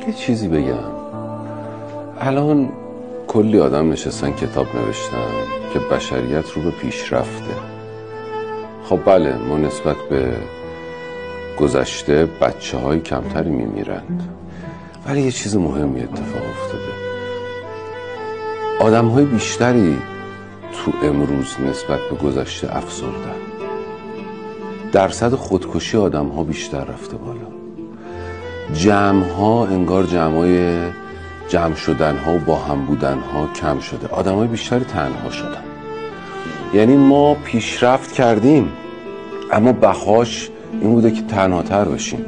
یه چیزی بگم. الان کلی آدم نشستن کتاب نوشتن که بشریت رو به پیش رفته. خب بله، ما نسبت به گذشته بچه‌های کمتری میمیرند، ولی یه چیز مهمی اتفاق افتاده. آدم‌های بیشتری تو امروز نسبت به گذشته افسردن. درصد خودکشی آدم‌ها بیشتر رفته بالا. جمع‌ها انگار جمع شدن‌ها و با هم بودن‌ها کم شده. آدم‌های بیشتری تنها شدن. یعنی ما پیشرفت کردیم، اما بهاش این بوده که تنهاتر بشیم،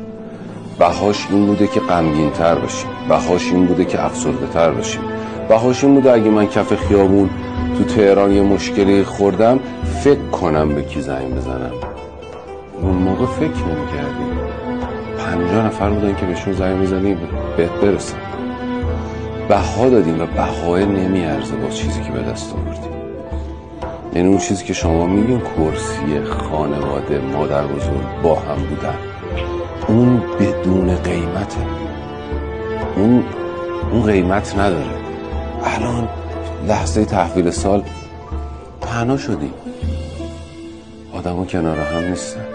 بهاش این بوده که غمگین‌تر بشیم، بهاش این بوده که افسرده‌تر بشیم، بهاش این بوده اگه من کف خیابون تو تهران یه مشکلی خوردم فکر کنم به کی زنگ بزنم. اون موقع فکر نمی‌کردیم. 50 نفر بودن که بهشون زنگ می‌زدیم بهت برسن. بها دادیم و بهای نمیارزه با چیزی که به دست آوردیم. یعنی اون چیزی که شما میگین کرسی، خانواده، مادر بزرگ، با هم بودن، اون بدون قیمته. اون قیمت نداره. الان لحظه تحویل سال تنها شدیم، آدم ها کنار هم نیستن.